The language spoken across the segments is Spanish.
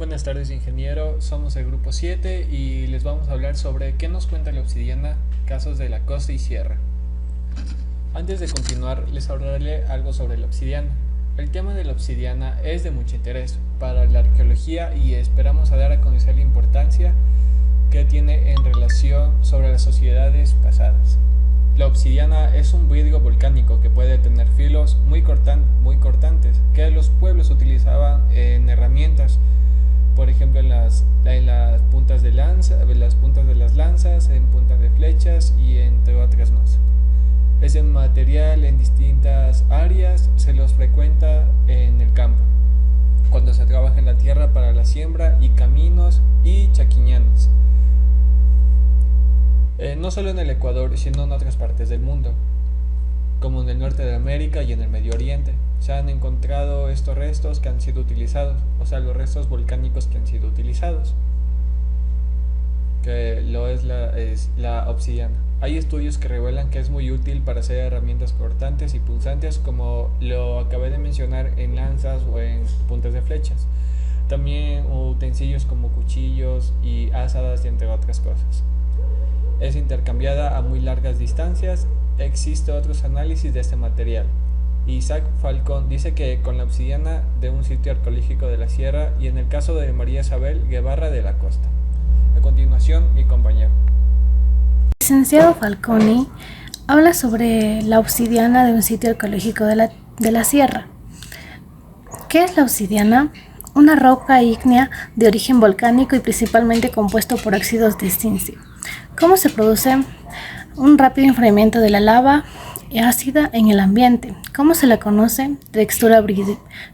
Buenas tardes, ingeniero. Somos el grupo 7 y les vamos a hablar sobre qué nos cuenta la obsidiana, casos de la costa y sierra. Antes de continuar, les hablaré algo sobre la obsidiana. El tema de la obsidiana es de mucho interés para la arqueología y esperamos dar a conocer la importancia que tiene en relación sobre las sociedades pasadas. La obsidiana es un vidrio volcánico que puede tener filos muy cortantes que los pueblos utilizaban en herramientas, por ejemplo en las puntas de las lanzas, en puntas de flechas y entre otras más. Ese material en distintas áreas se los frecuenta en el campo, cuando se trabaja en la tierra para la siembra y caminos y chaquiñanes. No solo en el Ecuador, sino en otras partes del mundo, como en el norte de América y en el Medio Oriente. Se han encontrado estos restos que han sido utilizados, o sea, los restos volcánicos que han sido utilizados, que es la obsidiana. Hay estudios que revelan que es muy útil para hacer herramientas cortantes y punzantes, como lo acabé de mencionar, en lanzas o en puntas de flechas. También utensilios como cuchillos y azadas y entre otras cosas. Es intercambiada a muy largas distancias. Existen otros análisis de este material. Isaac Falcón dice que con la obsidiana de un sitio arqueológico de la sierra, y en el caso de María Isabel Guevara de la Costa. A continuación, mi compañero. Licenciado Falconi habla sobre la obsidiana de un sitio arqueológico de la sierra. ¿Qué es la obsidiana? Una roca ígnea de origen volcánico y principalmente compuesto por óxidos de estincio. ¿Cómo se produce? Un rápido enfriamiento de la lava ácida en el ambiente. ¿Cómo se la conoce? Textura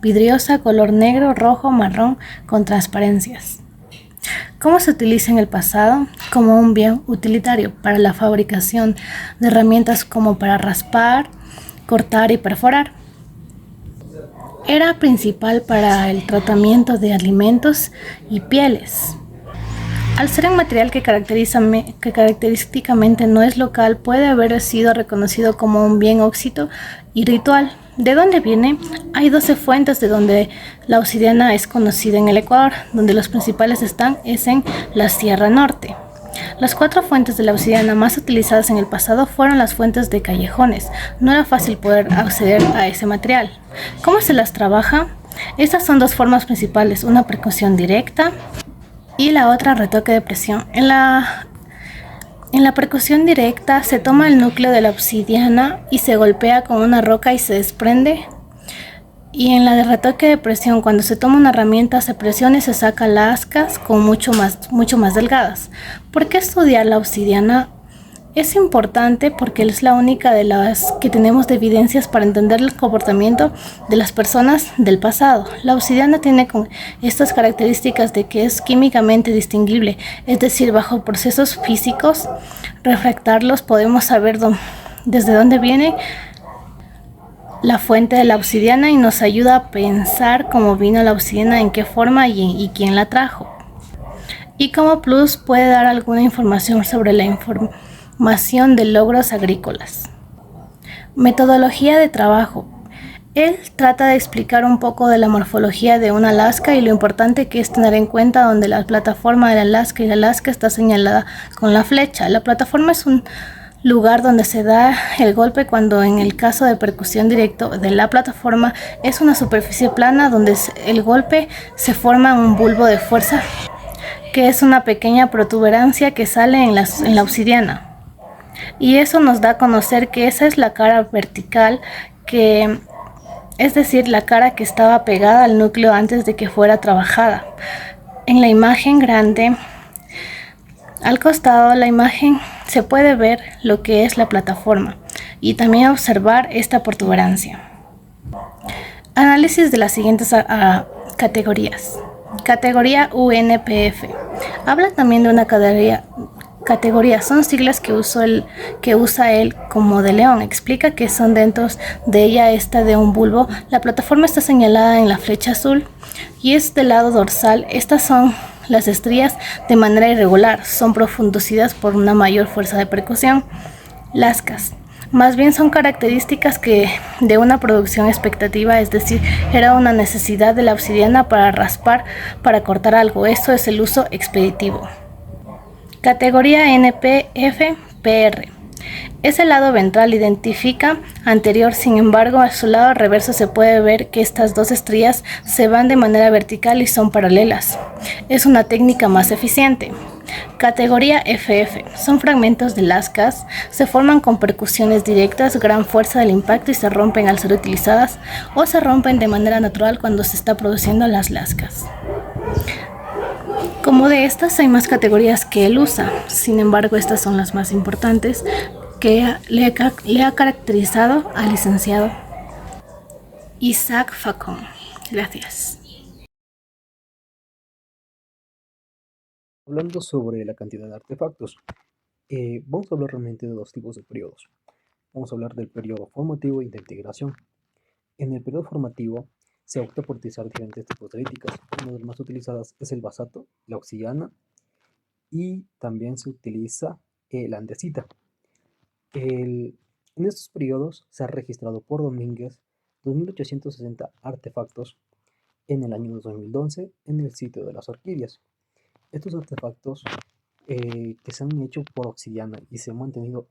vidriosa, color negro, rojo, marrón, con transparencias. ¿Cómo se utiliza en el pasado? Como un bien utilitario para la fabricación de herramientas como para raspar, cortar y perforar. Era principal para el tratamiento de alimentos y pieles. Al ser un material que característicamente no es local, puede haber sido reconocido como un bien óxido y ritual. ¿De dónde viene? Hay 12 fuentes de donde la obsidiana es conocida en el Ecuador, donde los principales es en la Sierra Norte. Las 4 fuentes de la obsidiana más utilizadas en el pasado fueron las fuentes de callejones. No era fácil poder acceder a ese material. ¿Cómo se las trabaja? Estas son 2 formas principales, una percusión directa y la otra retoque de presión. En la percusión directa se toma el núcleo de la obsidiana y se golpea con una roca y se desprende. Y en la de retoque de presión, cuando se toma una herramienta, se presiona y se saca lascas con mucho más delgadas. ¿Por qué estudiar la obsidiana? Es importante porque es la única de las que tenemos de evidencias para entender el comportamiento de las personas del pasado. La obsidiana tiene estas características de que es químicamente distinguible, es decir, bajo procesos físicos, refractarlos podemos saber desde dónde viene la fuente de la obsidiana y nos ayuda a pensar cómo vino la obsidiana, en qué forma y quién la trajo. Y como plus puede dar alguna información sobre la información de logros agrícolas. Metodología de trabajo. Él trata de explicar un poco de la morfología de una lasca y lo importante que es tener en cuenta donde la plataforma de la lasca está señalada con la flecha. La plataforma es un lugar donde se da el golpe, cuando en el caso de percusión directo de la plataforma es una superficie plana donde el golpe se forma un bulbo de fuerza, que es una pequeña protuberancia que sale en la obsidiana. Y eso nos da a conocer que esa es la cara vertical, es decir, la cara que estaba pegada al núcleo antes de que fuera trabajada. En la imagen grande, al costado de la imagen, se puede ver lo que es la plataforma y también observar esta protuberancia. Análisis de las siguientes categorías. Categoría UNPF. Habla también de una categoría, son siglas que usa él como de león. Explica que son dentro de ella esta de un bulbo. La plataforma está señalada en la flecha azul y es del lado dorsal. Estas son las estrías de manera irregular, son producidas por una mayor fuerza de percusión. Lascas. Más bien son características que de una producción expectativa, es decir, era una necesidad de la obsidiana para raspar, para cortar algo. Esto es el uso expeditivo. Categoría NPF-PR. Ese lado ventral identifica anterior, sin embargo, a su lado reverso se puede ver que estas dos estrías se van de manera vertical y son paralelas. Es una técnica más eficiente. Categoría FF. Son fragmentos de lascas, se forman con percusiones directas, gran fuerza del impacto y se rompen al ser utilizadas o se rompen de manera natural cuando se está produciendo las lascas. Como de estas hay más categorías que él usa, sin embargo estas son las más importantes que le ha caracterizado al licenciado Isaac Facón. Gracias. Hablando sobre la cantidad de artefactos, vamos a hablar realmente de dos tipos de periodos. Vamos a hablar del periodo formativo y de integración. En el periodo formativo se opta por utilizar diferentes tipos de líticas. Una de las más utilizadas es el basato, la obsidiana y también se utiliza la andesita. En estos periodos se ha registrado por Domínguez 2.860 artefactos en el año 2011 en el sitio de las orquídeas. Estos artefactos que se han hecho por obsidiana y se han mantenido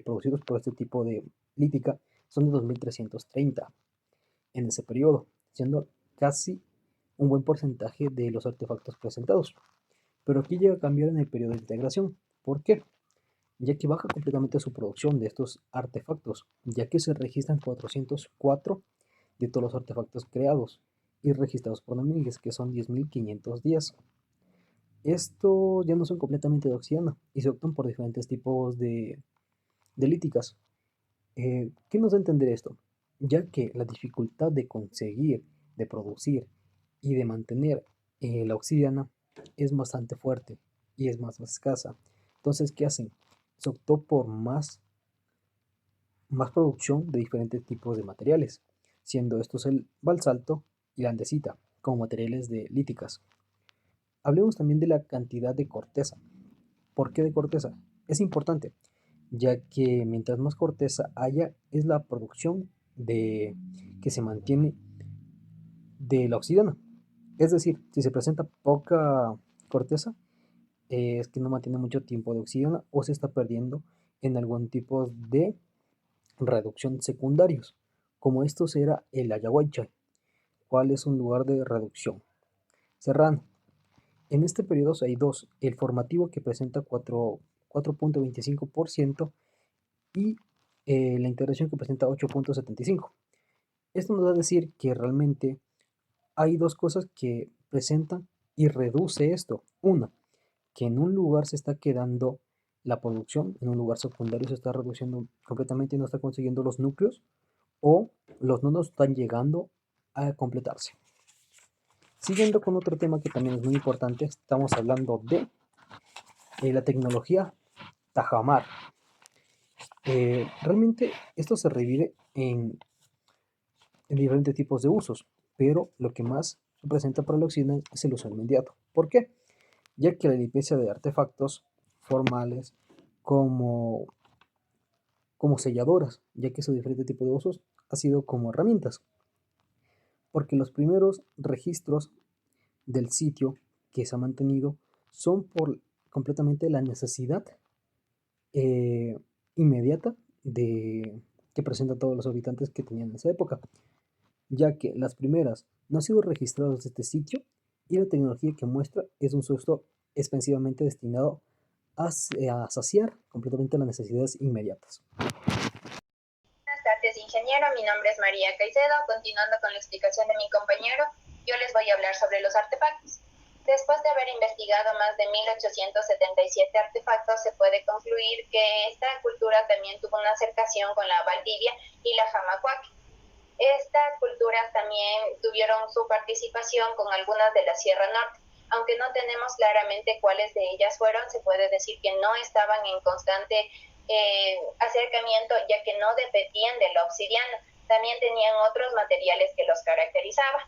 producidos por este tipo de lítica son de 2.330 en ese periodo, siendo casi un buen porcentaje de los artefactos presentados. Pero aquí llega a cambiar en el periodo de integración. ¿Por qué? Ya que baja completamente su producción de estos artefactos, ya que se registran 404 de todos los artefactos creados y registrados por Domínguez, que son 10.510. Esto ya no son completamente de obsidiana y se optan por diferentes tipos de líticas. ¿Qué nos da a entender esto? Ya que la dificultad de conseguir, de producir y de mantener la obsidiana es bastante fuerte y es más escasa. Entonces, ¿qué hacen? Se optó por más producción de diferentes tipos de materiales, siendo estos el basalto y la andesita como materiales de líticas. Hablemos también de la cantidad de corteza. ¿Por qué de corteza? Es importante, ya que mientras más corteza haya, es la producción que se mantiene de la obsidiana. Es decir, si se presenta poca corteza, es que no mantiene mucho tiempo de obsidiana o se está perdiendo en algún tipo de reducción secundarios, como esto será el Ayahuaychay, cual es un lugar de reducción. Serrano. En este periodo hay dos, el formativo que presenta 4.25% y la integración que presenta 8.75%. Esto nos va a decir que realmente hay dos cosas que presentan y reduce esto. Una, que en un lugar se está quedando la producción, en un lugar secundario se está reduciendo completamente y no está consiguiendo los núcleos, o los nodos están llegando a completarse. Siguiendo con otro tema que también es muy importante, estamos hablando de la tecnología Tajamar. Realmente esto se revive en diferentes tipos de usos, pero lo que más se presenta para la obsidiana es el uso inmediato. ¿Por qué? Ya que la limpieza de artefactos formales como selladoras, ya que su diferente tipo de usos ha sido como herramientas, porque los primeros registros del sitio que se ha mantenido son por completamente la necesidad inmediata que presentan todos los habitantes que tenían en esa época, ya que las primeras no han sido registradas de este sitio y la tecnología que muestra es un susto expensivamente destinado a saciar completamente las necesidades inmediatas. Buenas tardes, ingeniero. Mi nombre es María Caicedo. Continuando con la explicación de mi compañero, yo les voy a hablar sobre los artefactos. Después de haber investigado más de 1877 artefactos, se puede concluir que esta cultura también tuvo una acercación con la Valdivia y la Jamacuac. Estas culturas también tuvieron su participación con algunas de la Sierra Norte. Aunque no tenemos claramente cuáles de ellas fueron, se puede decir que no estaban en constante acercamiento, ya que no dependían de la obsidiana. También tenían otros materiales que los caracterizaban.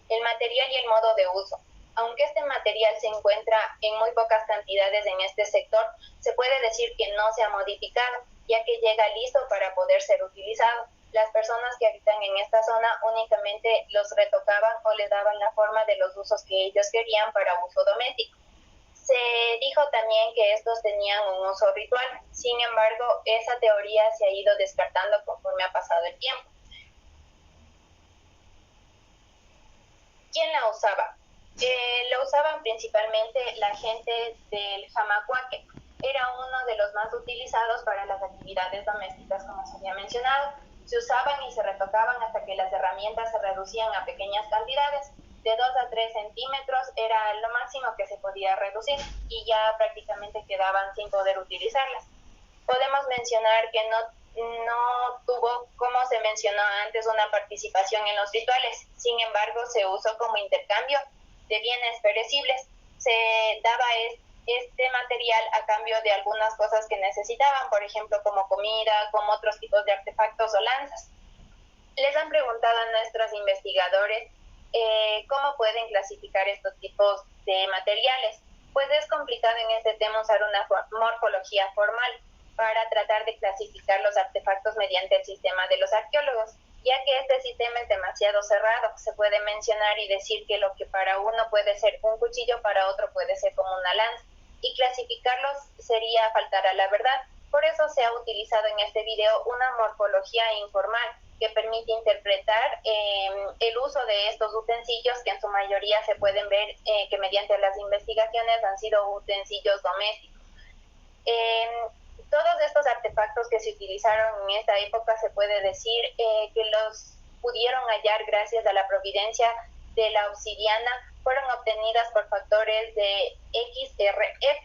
El material y el modo de uso. Aunque este material se encuentra en muy pocas cantidades en este sector, se puede decir que no se ha modificado, ya que llega listo para poder ser utilizado. Las personas que habitan en esta zona únicamente los retocaban o le daban la forma de los usos que ellos querían para uso doméstico. Se dijo también que estos tenían un uso ritual, sin embargo, esa teoría se ha ido descartando conforme ha pasado el tiempo. ¿Quién la usaba? Lo usaban principalmente la gente del Jamacuaque. Era uno de los más utilizados para las actividades domésticas, como se había mencionado. Se usaban y se retocaban hasta que las herramientas se reducían a pequeñas cantidades. De 2 a 3 centímetros era lo máximo que se podía reducir y ya prácticamente quedaban sin poder utilizarlas. Podemos mencionar que no tuvo, como se mencionó antes, una participación en los rituales. Sin embargo, se usó como intercambio de bienes perecibles. Se daba este material a cambio de algunas cosas que necesitaban, por ejemplo, como comida, como otros tipos de artefactos o lanzas. Les han preguntado a nuestros investigadores cómo pueden clasificar estos tipos de materiales. Pues es complicado en este tema usar una morfología formal para tratar de clasificar los artefactos mediante el sistema de los arqueólogos, ya que este sistema es demasiado cerrado. Se puede mencionar y decir que lo que para uno puede ser un cuchillo, para otro puede ser como una lanza, y clasificarlos sería faltar a la verdad. Por eso se ha utilizado en este video una morfología informal que permite interpretar el uso de estos utensilios, que en su mayoría se pueden ver que mediante las investigaciones han sido utensilios domésticos. Todos estos artefactos que se utilizaron en esta época se puede decir que los pudieron hallar gracias a la providencia de la obsidiana. Fueron obtenidas por factores de XRF,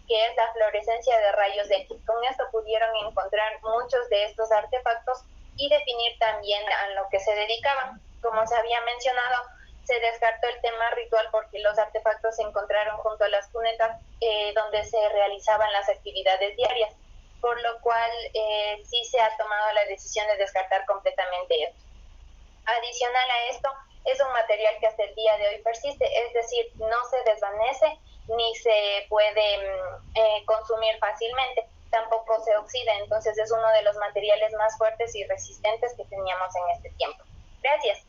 que es la fluorescencia de rayos X. Con esto pudieron encontrar muchos de estos artefactos y definir también a lo que se dedicaban. Como se había mencionado, se descartó el tema ritual porque los artefactos se encontraron junto a las cunetas donde se realizaban las actividades diarias, por lo cual sí se ha tomado la decisión de descartar completamente esto. Adicional a esto, es un material que hasta el día de hoy persiste, es decir, no se desvanece ni se puede consumir fácilmente, tampoco se oxida, entonces es uno de los materiales más fuertes y resistentes que teníamos en este tiempo. Gracias.